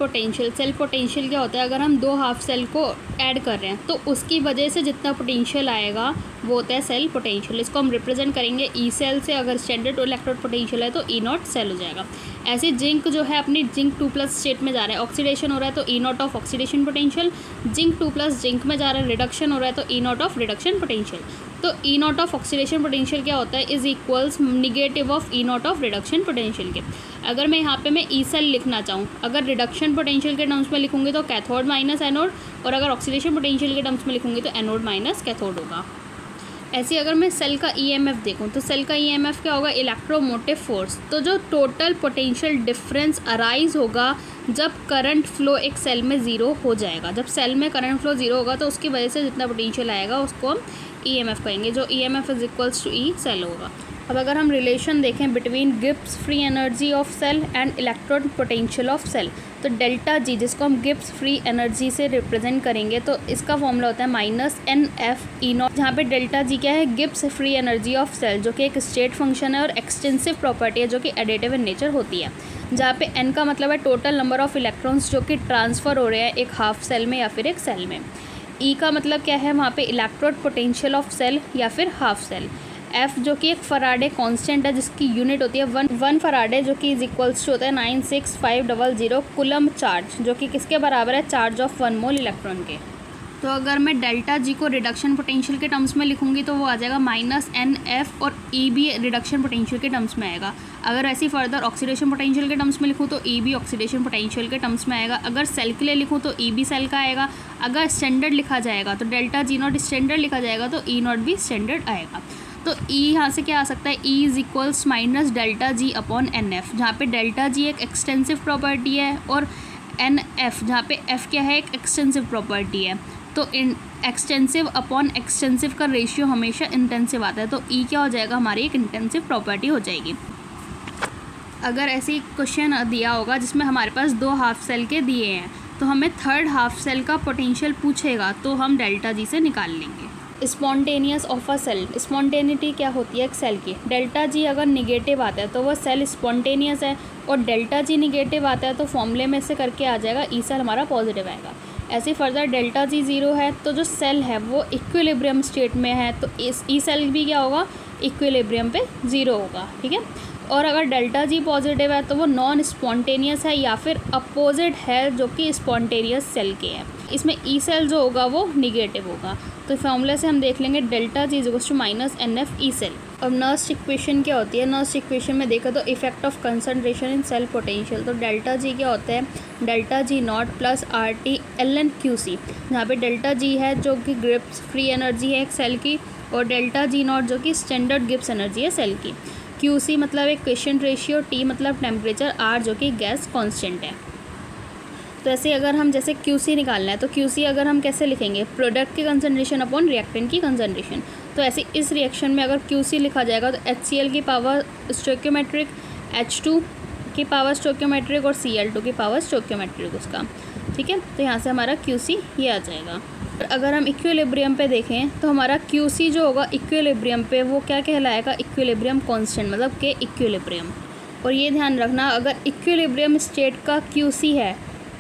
Potential. Cell potential क्या होता है, अगर हम 2 हाफ सेल को ऐड कर रहे हैं तो उसकी वजह से जितना पोटेंशियल आएगा वो होता है सेल पोटेंशियल। इसको हम रिप्रेजेंट करेंगे ई सेल से। अगर स्टैंडर्ड इलेक्ट्रोड पोटेंशियल है तो ई नॉट सेल हो जाएगा। ऐसे जिंक जो है अपनी जिंक 2+ स्टेट में जा रहा है, ऑक्सीडेशन हो रहा है तो E not of oxidation potential. Zinc 2+ zinc में जा रहा है, रिडक्शन हो रहा है तो E not of reduction potential. तो E not of oxidation potential क्या होता है, is equals negative of E not of reduction potential के। अगर मैं यहाँ पे मैं ई सेल लिखना चाहूँ, अगर रिडक्शन पोटेंशियल के टर्म्स में लिखूँगी तो कैथोड माइनस एनोड, और अगर ऑक्सीडेशन पोटेंशियल के टर्म्स में लिखूँगी तो एनोड माइनस कैथोड होगा। ऐसे अगर मैं सेल का ईएमएफ देखूँ तो सेल का ईएमएफ क्या होगा, इलेक्ट्रोमोटिव फोर्स। तो जो टोटल पोटेंशियल डिफरेंस अराइज होगा जब करंट फ्लो एक सेल में ज़ीरो हो जाएगा। जब सेल में करंट फ्लो ज़ीरो होगा तो उसकी वजह से जितना पोटेंशियल आएगा उसको हम ईएमएफ कहेंगे, जो EMF is equals to E cell होगा। अब अगर हम रिलेशन देखें between Gibbs free energy of cell and electron potential of cell, तो डेल्टा जी जिसको हम गिब्स फ्री एनर्जी से रिप्रेजेंट करेंगे तो इसका फॉर्मूला होता है -NF_E0, जहाँ पे डेल्टा जी क्या है, Gibbs free energy of cell, जो कि एक स्टेट फंक्शन है और एक्सटेंसिव प्रॉपर्टी है जो कि एडिटिव इन नेचर होती है। जहाँ पे n का मतलब है टोटल नंबर ऑफ इलेक्ट्रॉन्स जो कि ट्रांसफ़र हो रहे हैं एक हाफ सेल में या फिर एक सेल में। ई का मतलब क्या है, वहाँ पे इलेक्ट्रोड पोटेंशियल ऑफ सेल या फिर हाफ सेल। एफ जो कि एक फराडे कांस्टेंट है जिसकी यूनिट होती है 1 फराडे, जो कि इज इक्वल्स टू होता है 96500 कुलम चार्ज, जो कि किसके बराबर है, चार्ज ऑफ 1 मोल इलेक्ट्रॉन के। तो अगर मैं डेल्टा जी को रिडक्शन पोटेंशियल के टर्म्स में लिखूंगी तो वो आ जाएगा -NF, और ई भी रिडक्शन पोटेंशियल के टर्म्स में आएगा। अगर ऐसी फर्दर ऑक्सीडेशन पोटेंशियल के टर्म्स में लिखूँ तो ई भी ऑक्सीडेशन पोटेंशियल के टर्म्स में आएगा। अगर सेल के लिए लिखूँ तो ई भी सेल का आएगा। अगर स्टैंडर्ड लिखा जाएगा तो डेल्टा जी नॉट स्टैंडर्ड लिखा जाएगा तो ई नॉट भी स्टैंडर्ड आएगा। तो ई यहाँ से क्या आ सकता है, E is equals minus delta ji upon NF, जहाँ पे डेल्टा जी एक एक्सटेंसिव प्रॉपर्टी है और NF जहाँ पे F क्या है, एक एक्सटेंसिव प्रॉपर्टी है। तो इन एक्सटेंसिव अपॉन एक्सटेंसिव का रेशियो हमेशा इंटेंसिव आता है, तो ई क्या हो जाएगा, हमारी एक इंटेंसिव प्रॉपर्टी हो जाएगी। अगर ऐसे क्वेश्चन दिया होगा जिसमें हमारे पास 2 हाफ सेल के दिए हैं तो हमें थर्ड हाफ सेल का पोटेंशियल पूछेगा तो हम डेल्टा जी से निकाल लेंगे। Spontaneous of a cell, spontaneity क्या होती है एक सेल की, डेल्टा जी अगर निगेटिव आता है तो वह सेल स्पॉन्टेनियस है, और डेल्टा जी निगेटिव आता है तो फॉर्मूले में से करके आ जाएगा ई सेल हमारा पॉजिटिव आएगा। ऐसे फर्दर डेल्टा जी ज़ीरो है तो जो सेल है वो इक्विलिब्रियम स्टेट में है, तो इस ई सेल भी क्या होगा, इक्विलिब्रियम पे ज़ीरो होगा, ठीक है। और अगर डेल्टा जी पॉजिटिव है तो वो नॉन स्पॉन्टेनियस है या फिर अपोजिट है जो कि स्पॉन्टेनियस सेल के है। इसमें ई सेल जो होगा वो निगेटिव होगा। तो फॉर्मूले से हम देख लेंगे delta G is equals to -NF E cell. अब नर्स्ट इक्वेशन क्या होती है, नर्स्ट इक्वेशन में देखा तो effect of concentration in cell potential, तो डेल्टा जी क्या होता है, delta G not plus RT ln QC, जहाँ पे डेल्टा जी है जो कि गिब्स फ्री एनर्जी है एक सेल की, और डेल्टा जी नॉट जो कि स्टैंडर्ड गिब्स एनर्जी है सेल की। QC मतलब एक क्वेश्चन रेशियो, T मतलब टेम्परेचर, R जो कि गैस कांस्टेंट है। तो ऐसे अगर हम जैसे QC निकालना है तो QC अगर हम कैसे लिखेंगे, प्रोडक्ट की कंसंट्रेशन अपॉन रिएक्टेंट की कंसंट्रेशन। तो ऐसे इस रिएक्शन में अगर QC लिखा जाएगा तो HCl की पावर स्टोइकियोमेट्रिक, H2 की पावर स्टोइकियोमेट्रिक और Cl2 की पावर स्टोइकियोमेट्रिक उसका, ठीक है। तो यहाँ से हमारा QC ये आ जाएगा। अगर हम इक्विलिब्रियम पे देखें तो हमारा QC जो होगा इक्विलिब्रियम पे वो क्या कहलाएगा, इक्विलिब्रियम कांस्टेंट मतलब के इक्विलिब्रियम। और ये ध्यान रखना अगर इक्विलिब्रियम स्टेट का QC है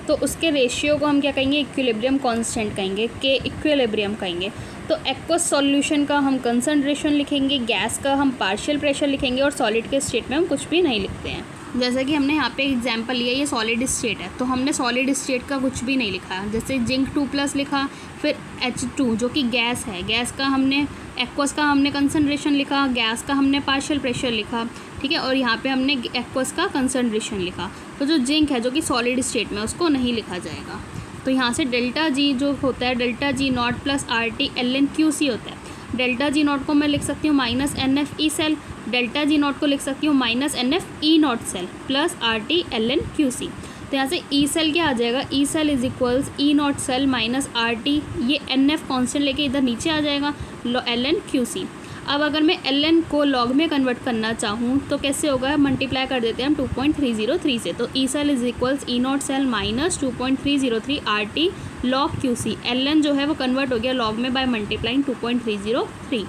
तो उसके रेशियो को हम क्या कहेंगे, इक्विलिब्रियम कांस्टेंट कहेंगे, के इक्विलिब्रियम कहेंगे। तो एक्वस सॉल्यूशन का हम कंसंट्रेशन लिखेंगे, गैस का हम पार्शियल प्रेशर लिखेंगे, और सॉलिड के स्टेट में हम कुछ भी नहीं लिखते हैं। जैसे कि हमने यहाँ पे एग्जांपल लिया, ये सॉलिड स्टेट है तो हमने सॉलिड स्टेट का कुछ भी नहीं लिखा, जैसे जिंक 2+ लिखा, फिर H2 जो कि गैस है, गैस का हमने एक्वस का हमने कंसंट्रेशन लिखा, गैस का हमने पार्शियल प्रेशर लिखा, ठीक है, और यहाँ पे हमने एक्वस का कंसंट्रेशन लिखा। तो जो जिंक है जो कि सॉलिड स्टेट में उसको नहीं लिखा जाएगा। तो यहाँ से डेल्टा जी जो होता है delta G not plus RT ln QC होता है। डेल्टा जी नॉट को मैं लिख सकती हूँ -NF E cell, delta G not को लिख सकती हूँ -NF E not cell plus RT ln QC। तो यहाँ से ई सेल क्या आ जाएगा, E cell is equals E not cell minus RT, ये NF कॉन्स्टेंट लेके इधर नीचे आ जाएगा, ln QC। अब अगर मैं ln को लॉग में कन्वर्ट करना चाहूँ तो कैसे होगा, मल्टीप्लाई कर देते हैं हम 2.303 से, तो E cell is equals E not cell minus 2.303 RT log QC। ln जो है वो कन्वर्ट हो गया लॉग में बाय मल्टीप्लाइंग 2.303,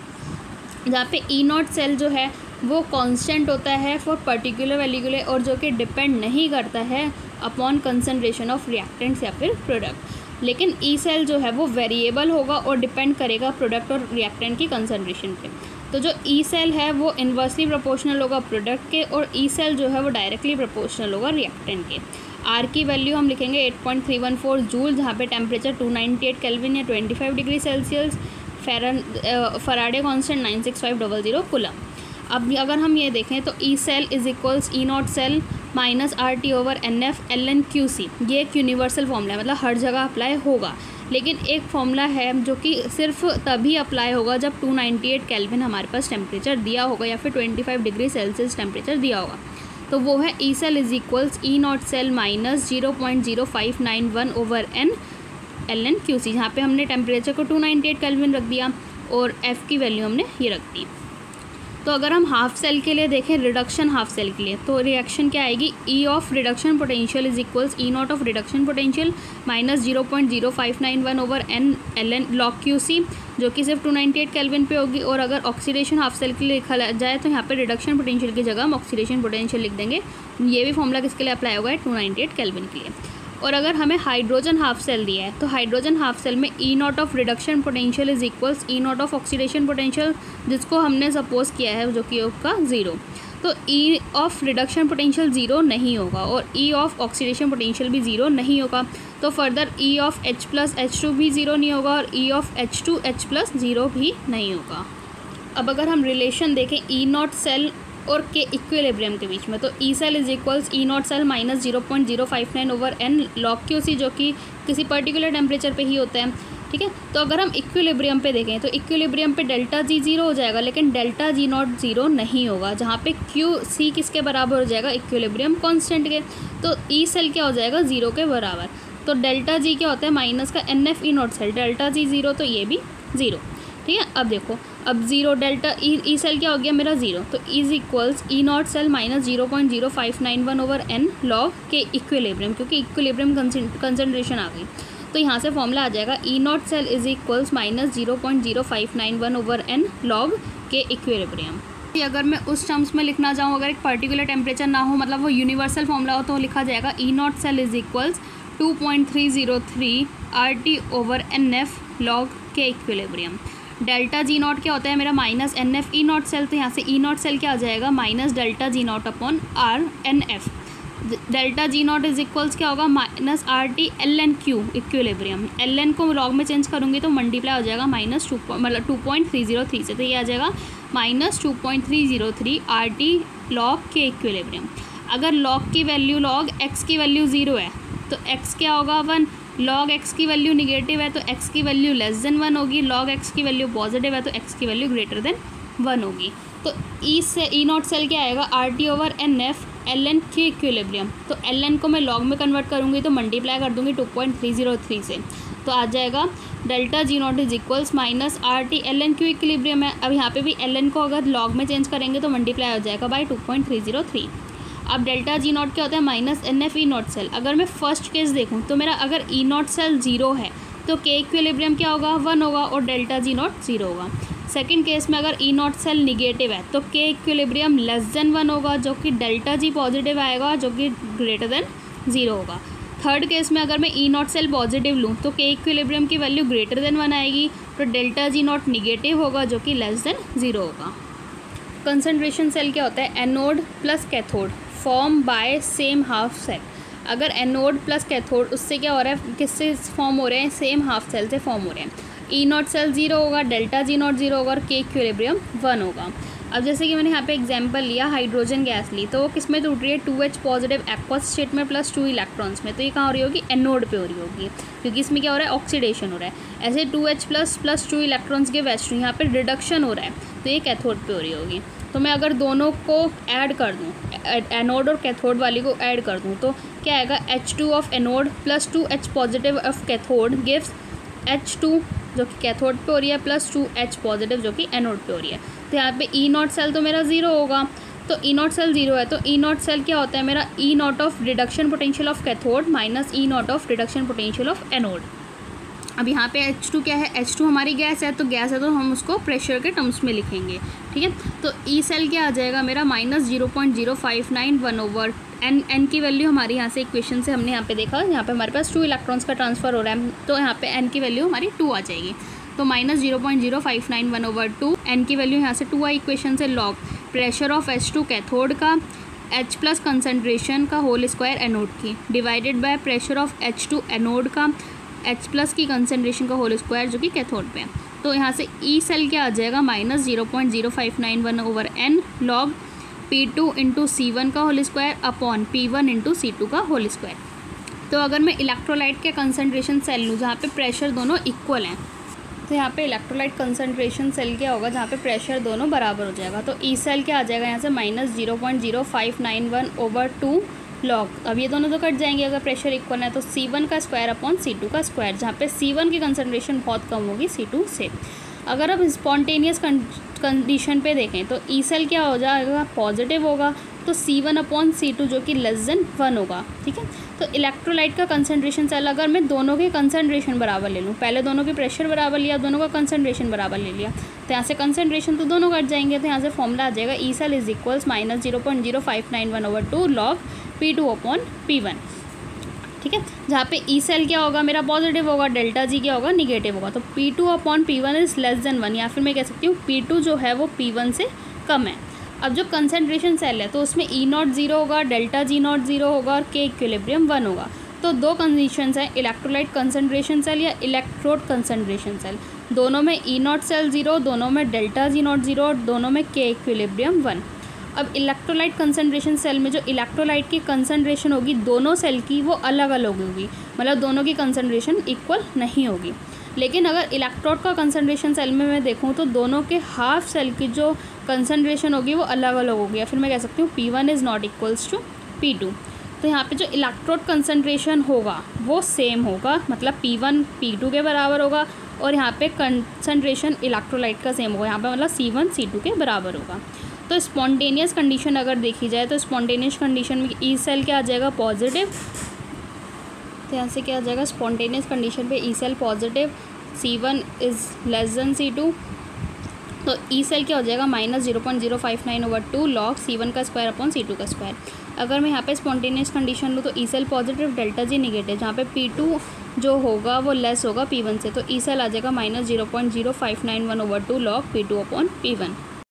जहाँ पे ई नॉट सेल जो है वो कांस्टेंट होता है फॉर पर्टिकुलर वैल्यू के लिए और जो कि डिपेंड नहीं करता है अपॉन कंसनट्रेशन ऑफ रिएक्टेंट्स या फिर प्रोडक्ट। लेकिन ई सेल जो है वो वेरिएबल होगा और डिपेंड करेगा प्रोडक्ट और रिएक्टेंट की कंसनट्रेशन पे। तो जो ई सेल है वो इन्वर्सली प्रोपोर्शनल होगा प्रोडक्ट के, और ई सेल जो है वो डायरेक्टली प्रोपोर्शनल होगा रिएक्टेंट के। आर की वैल्यू हम लिखेंगे 8.314 जूल, जहाँ पे टेम्परेचर 298 केल्विन या 25 degree Celsius, Faraday constant 96500 coulomb. अब अगर हम ये देखें तो E cell is equals E not cell minus R T over N F L N Q C. ये एक यूनिवर्सल फॉर्मूला है, मतलब हर जगह अप्लाई होगा, लेकिन एक फॉर्मूला है जो कि सिर्फ तभी अप्लाई होगा जब 298 केल्विन हमारे पास टेम्परेचर दिया होगा या फिर 25 डिग्री सेल्सियस टेम्परेचर दिया होगा। तो वो है E cell is equals E not cell minus 0.0591 over N L N Q C, जहाँ पे हमने टेम्परेचर को 298 केल्विन रख दिया और एफ़ की वैल्यू हमने ये रख दी। तो अगर हम हाफ सेल के लिए देखें, रिडक्शन हाफ सेल के लिए, तो रिएक्शन क्या आएगी, E of reduction potential is equals E not of reduction potential minus 0.0591 over N L N log Q C, जो कि सिर्फ 298 केल्विन पे होगी। और अगर ऑक्सीडेशन हाफ सेल के लिए लिखा जाए तो यहाँ पे रिडक्शन पोटेंशियल की जगह हम ऑक्सीडेशन पोटेंशियल लिख देंगे। ये भी फॉर्मूला किसके लिए अप्लाई होगा है, 298 केल्विन के लिए। और अगर हमें हाइड्रोजन हाफ सेल दिया है तो हाइड्रोजन हाफ सेल में E not of reduction potential is equals E not of oxidation potential, जिसको हमने सपोज किया है जो कि होगा 0। तो ई ऑफ रिडक्शन पोटेंशियल 0 नहीं होगा और ई ऑफ ऑक्सीडेशन पोटेंशियल भी 0 नहीं होगा। तो further E of H plus H2 भी 0 नहीं होगा और ई ऑफ H2 H प्लस 0 भी नहीं होगा। अब अगर हम रिलेशन देखें ई नॉट सेल और के इक्विलिब्रियम के बीच में, तो E cell is equals E not cell minus 0.059 over N log Q C, जो कि किसी पर्टिकुलर टेम्परेचर पे ही होता है। ठीक है, तो अगर हम इक्विलिब्रियम पे देखें तो इक्विलिब्रियम पे डेल्टा जी 0 हो जाएगा, लेकिन डेल्टा जी नॉट 0 नहीं होगा, जहाँ पे क्यू सी किसके बराबर हो जाएगा, इक्विलिब्रियम कांस्टेंट के। तो ई सेल क्या हो जाएगा, 0 के बराबर। तो डेल्टा जी क्या होता है, माइनस का N F E not cell, delta G 0 तो ये भी 0। ठीक है, अब देखो, अब 0 डेल्टा ई सेल क्या हो गया मेरा 0, तो is equals E not cell minus 0.0591 over N log K equilibrium, क्योंकि इक्विलिब्रियम कंसंट्रेशन आ गई। तो यहाँ से फॉर्मूला आ जाएगा E not cell is equals minus 0.0591 over N log K equilibrium. अगर मैं उस टर्म्स में लिखना चाहूँ, अगर एक पर्टिकुलर टेम्परेचर ना हो, मतलब वो यूनिवर्सल फॉर्मूला हो, तो लिखा जाएगा E not cell is equals 2.303 RT over NF log K equilibrium. Delta G naught क्या होता है मेरा, minus NF E not cell, तो यहाँ से ई नॉट सेल क्या आ जाएगा, minus delta G naught upon RNF। Delta G naught is equals क्या होगा, minus RT LNQ equilibrium. LN को लॉग में चेंज करूँगी तो मल्टीप्लाई हो जाएगा माइनस 2.303 से, तो ये आ जाएगा minus 2.303 RT log K equilibrium. अगर लॉग की वैल्यू, लॉग x की वैल्यू 0 है तो x क्या होगा 1, लॉग x की वैल्यू निगेटिव है तो x की वैल्यू लेस देन 1 होगी, लॉग x की वैल्यू पॉजिटिव है तो x की वैल्यू ग्रेटर देन 1 होगी। तो ई से ई नॉट सेल क्या आएगा, RT ओवर NF LN के इक्विलिब्रियम। तो LN को मैं लॉग में कन्वर्ट करूँगी तो मल्टीप्लाई कर दूँगी 2.303 से, तो आ जाएगा delta G naught is equals minus RT LN Q equilibrium है। अब यहाँ पे भी LN को अगर लॉग में चेंज करेंगे तो मल्टीप्लाई हो जाएगा बाई 2.303। अब डेल्टा जी नॉट क्या होता है, minus NF E not cell. अगर मैं फर्स्ट केस देखूँ तो मेरा अगर ई नॉट सेल 0 है तो के इक्विलिब्रियम क्या होगा, 1 होगा और डेल्टा जी नॉट 0 होगा। सेकंड केस में अगर ई नॉट सेल निगेटिव है तो के इक्विलिब्रियम लेस देन 1 होगा, जो कि डेल्टा जी पॉजिटिव आएगा, जो कि ग्रेटर देन 0 होगा। थर्ड केस में अगर मैं ई नॉट सेल पॉजिटिव लूँ तो के इक्विलिब्रियम की वैल्यू ग्रेटर देन 1 आएगी, तो डेल्टा जी नॉट निगेटिव होगा, जो कि लेस देन 0 होगा। कंसंट्रेशन सेल क्या होता है, anode plus cathode form by same half cell. अगर एनोड प्लस कैथोड, उससे क्या हो रहा है, किससे फॉर्म हो रहे हैं, सेम हाफ सेल से फॉर्म हो रहे हैं। ई नॉट सेल 0 होगा, डेल्टा जी नॉट 0 होगा और के इक्विलिब्रियम 1 होगा। अब जैसे कि मैंने यहाँ पे एग्जांपल लिया, हाइड्रोजन गैस ली, तो वो किस में टूट रही है, 2H पॉजिटिव एक्वस स्टेट में प्लस 2 इलेक्ट्रॉन्स में। तो ये कहाँ हो रही होगी, एनोड पे हो रही होगी, क्योंकि इसमें क्या हो रहा है, ऑक्सीडेशन हो रहा है। ऐसे 2H प्लस 2 इलेक्ट्रॉन्स के वेस्ट यहाँ पे रिडक्शन हो रहा है, तो ये कैथोड पे हो रही होगी। तो मैं अगर दोनों को ऐड कर दूँ, एनोड और कैथोड वाली को ऐड कर दूँ, तो क्या आएगा, H2 of anode plus 2H positive of cathode gives H2 जो कि कैथोड पे हो रही है प्लस 2H पॉजिटिव जो कि एनोड पे हो रही है। तो यहाँ पे ई नॉट सेल तो मेरा 0 होगा, तो ई नॉट सेल 0 है तो ई नॉट सेल क्या होता है मेरा, E not of reduction potential of cathode minus E not of reduction potential of anode. अब यहाँ पे H2 क्या है, H2 हमारी गैस है, तो गैस है तो हम उसको प्रेशर के टर्म्स में लिखेंगे। ठीक है, तो ई सेल क्या आ जाएगा मेरा, माइनस 0.0591 ओवर एन की वैल्यू हमारी यहाँ से इक्वेशन से हमने यहाँ पे देखा, यहाँ पे हमारे पास 2 इलेक्ट्रॉन्स का ट्रांसफ़र हो रहा है, तो यहाँ पे एन की वैल्यू हमारी 2 आ जाएगी। तो -0.0591/2, एन की वैल्यू यहाँ से 2 आई इक्वेशन से, log pressure of H2 cathode का H+ कंसनट्रेशन का होल स्क्वायर एनोड की, divided by pressure of H2 anode का H+ की कंसनट्रेशन का होल स्क्वायर जो कि कैथोड पे है। तो यहाँ से ई सेल क्या आ जाएगा, -0.0591/n log P2 into C1 का whole square upon P1 into C2 का होल स्क्वायर। तो अगर मैं इलेक्ट्रोलाइट के कंसनट्रेशन सेल लूँ जहाँ पे प्रेशर दोनों इक्वल हैं, तो यहाँ पे इलेक्ट्रोलाइट कंसनट्रेशन सेल क्या होगा, जहाँ पे प्रेशर दोनों बराबर हो जाएगा। तो ई सेल क्या आ जाएगा यहाँ से -0.0591/2 लॉग, अब ये दोनों तो कट जाएंगे अगर प्रेशर इक्वल है, तो C1 का स्क्वायर अपॉन C2 का स्क्वायर, जहाँ पे C1 की कंसनट्रेशन बहुत कम होगी C2 से। अगर अब स्पॉन्टेनियस कंडीशन पे देखें तो ई सेल क्या हो जाएगा, पॉजिटिव होगा, तो C1 अपॉन C2 जो कि <1 होगा। ठीक है, तो इलेक्ट्रोलाइट का कंसनट्रेशन सेल अगर मैं दोनों के कंसनट्रेशन बराबर ले लूँ, पहले दोनों के प्रेशर बराबर लिया, दोनों का कंसनट्रेशन बराबर ले लिया, तो यहाँ से कंसनट्रेशन तो दोनों कट जाएंगे, तो यहाँ से फॉर्मूला आ जाएगा E cell is equals -0.0591/2 log P2 upon P1। ठीक है, जहाँ पे ई सेल क्या होगा मेरा पॉजिटिव होगा, डेल्टा जी क्या होगा निगेटिव होगा, तो P2 अपॉन P1 इज़ <1, या फिर मैं कह सकती हूँ P2 जो है वो P1 से कम है। अब जो कंसनट्रेशन सेल है तो उसमें E0 0 होगा, डेल्टा G0 0 होगा और K इक्विलिब्रियम 1 होगा। तो दो कंडीशंस हैं, इलेक्ट्रोलाइट कंसनट्रेशन सेल या इलेक्ट्रोड कंसनट्रेशन सेल, दोनों में E0 सेल 0, दोनों में डेल्टा G0 0 और दोनों में K इक्विलिब्रियम 1। अब इलेक्ट्रोलाइट कंसनट्रेशन सेल में जो इलेक्ट्रोलाइट की कंसनट्रेशन होगी दोनों सेल की वो अलग अलग होगी, मतलब दोनों की कंसनट्रेशन इक्वल नहीं होगी। लेकिन अगर इलेक्ट्रोड का कंसनट्रेशन सेल में मैं देखूँ तो दोनों के हाफ सेल की जो कंसनट्रेशन होगी वो अलग अलग होगी, या फिर मैं कह सकती हूँ P1 is not equals to P2। तो यहाँ पे जो इलेक्ट्रोड कंसनट्रेशन होगा वो सेम होगा, मतलब P1 P2 के बराबर होगा, और यहाँ पे कंसनट्रेशन इलेक्ट्रोलाइट का सेम होगा, यहाँ पे मतलब C1 C2 के बराबर होगा। तो स्पॉन्टेनियस कंडीशन अगर देखी जाए तो स्पॉन्टेनियस कंडीशन में ई सेल क्या आ जाएगा पॉजिटिव, तो यहाँ से क्या आ जाएगा स्पॉन्टेनियस कंडीशन पे ई cell positive, C1 is C2, तो ई सेल क्या हो जाएगा -0.059/2 लॉग C1 का स्क्वायर अपॉन C2 का स्क्वायर। अगर मैं यहाँ पे स्पॉन्टेनियस कंडीशन लूँ तो E cell positive, delta G negative, जहाँ पे P2 जो होगा वो लेस होगा P1 से, तो ई सेल आ जाएगा -0.0591/2 लॉग P2 अपॉन P1।